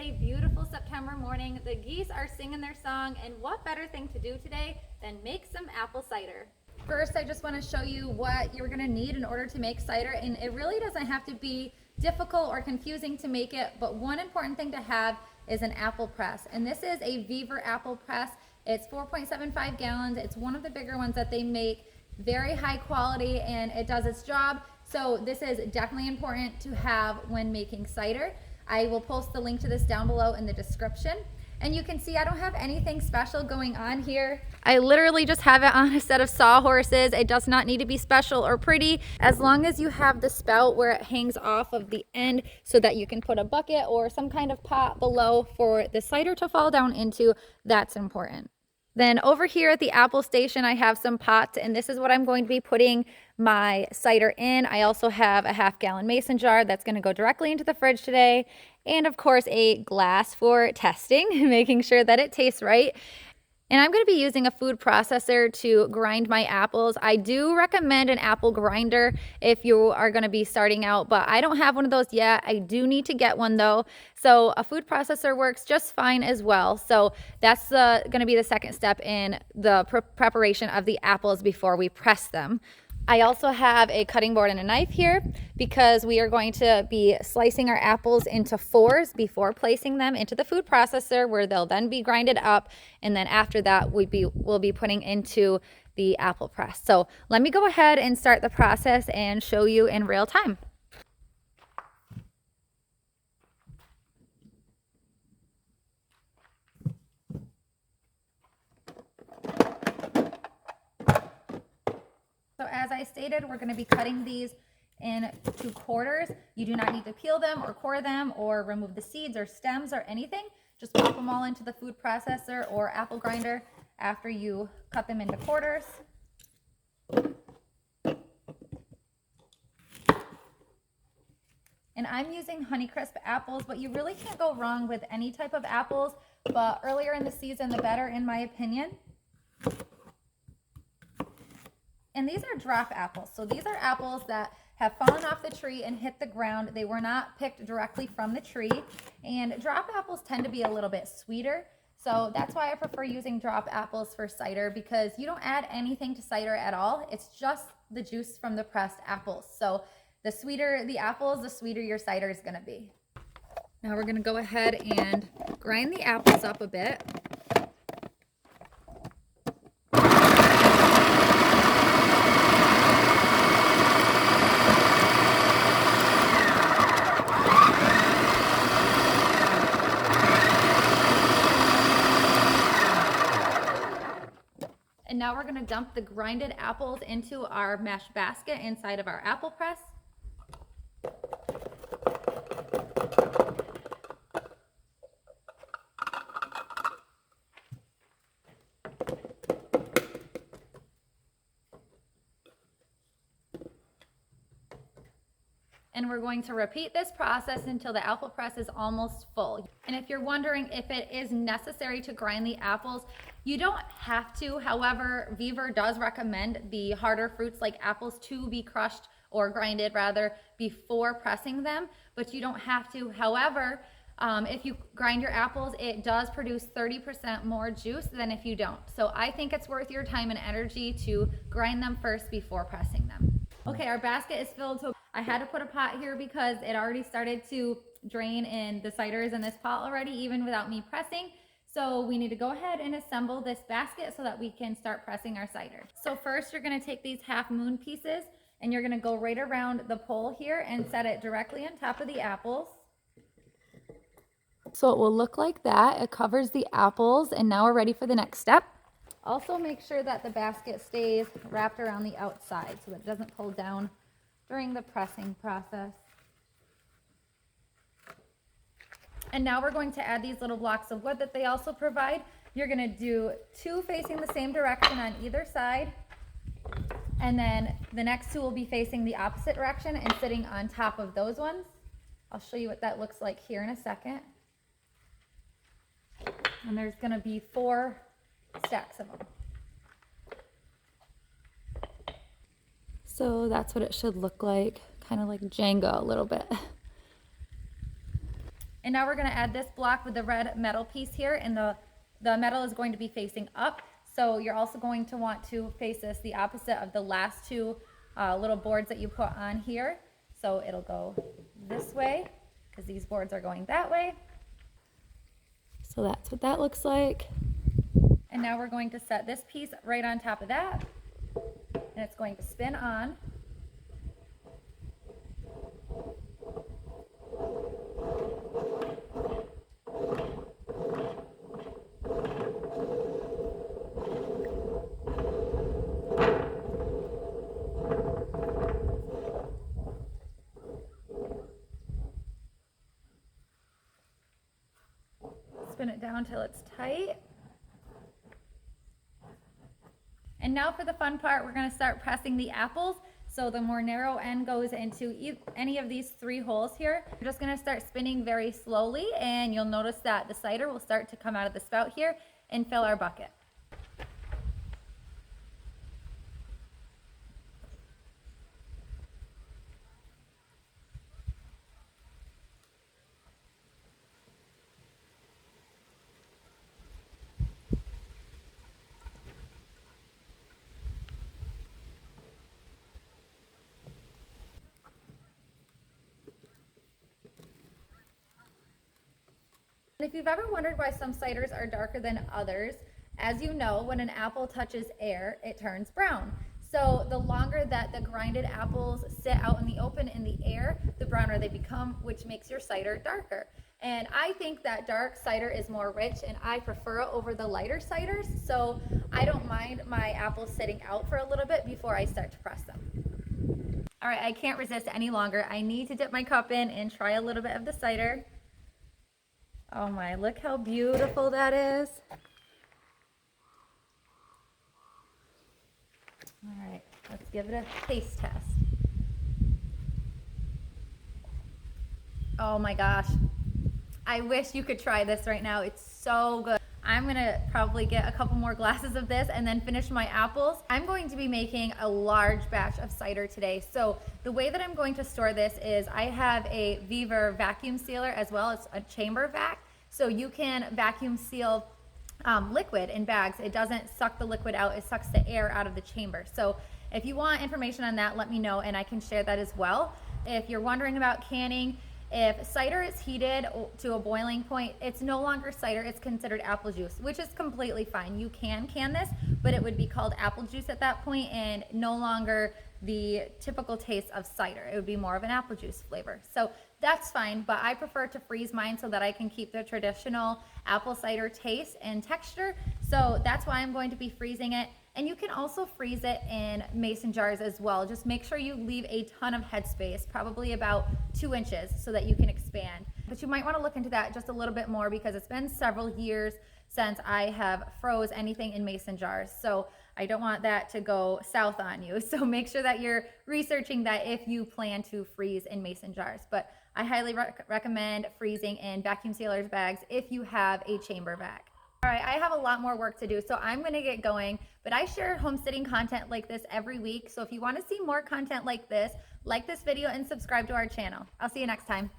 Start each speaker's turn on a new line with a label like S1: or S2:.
S1: a beautiful September morning. The geese are singing their song, and what better thing to do today than make some apple cider. First, I just want to show you what you're going to need in order to make cider, and it really doesn't have to be difficult or confusing to make it, but one important thing to have is an apple press, and this is a Beaver apple press. It's 4.75 gallons. It's one of the bigger ones that they make, very high quality, and it does its job. So this is definitely important to have when making cider. I will post the link to this down below in the description. And you can see I don't have anything special going on here. I literally just have it on a set of sawhorses. It does not need to be special or pretty, as long as you have the spout where it hangs off of the end so that you can put a bucket or some kind of pot below for the cider to fall down into. That's important. Then over here at the apple station, I have some pots, and this is what I'm going to be putting my cider in. I also have a half-gallon mason jar that's going to go directly into the fridge today. And of course, a glass for testing, making sure that it tastes right. And I'm going to be using a food processor to grind my apples. I do recommend an apple grinder if you are going to be starting out, but I don't have one of those yet. I do need to get one though. So a food processor works just fine as well. So that's going to be the second step in the preparation of the apples before we press them. I also have a cutting board and a knife here because we are going to be slicing our apples into fours before placing them into the food processor, where they'll then be grinded up, and then after that we'll be putting into the apple press. So let me go ahead and start the process and show you in real time. So as I stated, we're going to be cutting these into quarters. You do not need to peel them or core them or remove the seeds or stems or anything. Just pop them all into the food processor or apple grinder after you cut them into quarters. And I'm using Honeycrisp apples, but you really can't go wrong with any type of apples, but earlier in the season, the better, in my opinion. And these are drop apples. So these are apples that have fallen off the tree and hit the ground. They were not picked directly from the tree. And drop apples tend to be a little bit sweeter. So that's why I prefer using drop apples for cider, because you don't add anything to cider at all. It's just the juice from the pressed apples. So the sweeter the apples, the sweeter your cider is going to be. Now we're going to go ahead and grind the apples up a bit. And now we're going to dump the grinded apples into our mesh basket inside of our apple press. And we're going to repeat this process until the apple press is almost full. And if you're wondering if it is necessary to grind the apples, you don't have to. However, Beaver does recommend the harder fruits like apples to be crushed, or grinded rather, before pressing them, but you don't have to. However, if you grind your apples, it does produce 30% more juice than if you don't. So I think it's worth your time and energy to grind them first before pressing them. Okay, our basket is filled. So I had to put a pot here because it already started to drain, and the cider is in this pot already, even without me pressing. So we need to go ahead and assemble this basket so that we can start pressing our cider. So first you're going to take these half moon pieces and you're going to go right around the pole here and set it directly on top of the apples. So it will look like that. It covers the apples, and now we're ready for the next step. Also make sure that the basket stays wrapped around the outside so that it doesn't pull down during the pressing process. And now we're going to add these little blocks of wood that they also provide. You're going to do 2 facing the same direction on either side. And then the next 2 will be facing the opposite direction and sitting on top of those ones. I'll show you what that looks like here in a second. And there's going to be 4 stacks of them. So that's what it should look like, kind of like Jenga a little bit. And now we're going to add this block with the red metal piece here, and the metal is going to be facing up. So you're also going to want to face this the opposite of the last two little boards that you put on here. So it'll go this way because these boards are going that way. So that's what that looks like. And now we're going to set this piece right on top of that, and it's going to spin on. Spin it down till it's tight. And now for the fun part, we're going to start pressing the apples. So the more narrow end goes into any of these three holes here. We're just going to start spinning very slowly, and you'll notice that the cider will start to come out of the spout here and fill our bucket. And if you've ever wondered why some ciders are darker than others, as you know, when an apple touches air, it turns brown. So the longer that the grinded apples sit out in the open in the air, the browner they become, which makes your cider darker. And I think that dark cider is more rich, and I prefer it over the lighter ciders. So I don't mind my apples sitting out for a little bit before I start to press them. All right, I can't resist any longer. I need to dip my cup in and try a little bit of the cider. Oh my, look how beautiful that is. All right, let's give it a taste test. Oh my gosh, I wish you could try this right now. It's so good. I'm gonna probably get a couple more glasses of this and then finish my apples. I'm going to be making a large batch of cider today. So the way that I'm going to store this is I have a Beaver vacuum sealer as well as a chamber vac. So you can vacuum seal liquid in bags. It doesn't suck the liquid out, it sucks the air out of the chamber. So if you want information on that, let me know and I can share that as well. If you're wondering about canning, if cider is heated to a boiling point, it's no longer cider, it's considered apple juice, which is completely fine. You can this, but it would be called apple juice at that point and no longer the typical taste of cider. It would be more of an apple juice flavor. So that's fine, but I prefer to freeze mine so that I can keep the traditional apple cider taste and texture. So that's why I'm going to be freezing it. And you can also freeze it in mason jars as well. Just make sure you leave a ton of headspace, probably about 2 inches, so that you can expand. But you might want to look into that just a little bit more because it's been several years since I have froze anything in mason jars. So I don't want that to go south on you. So make sure that you're researching that if you plan to freeze in mason jars. But I highly recommend freezing in vacuum sealers bags if you have a chamber vac. All right, I have a lot more work to do, so I'm gonna get going, but I share homesteading content like this every week. So if you wanna see more content like this video and subscribe to our channel. I'll see you next time.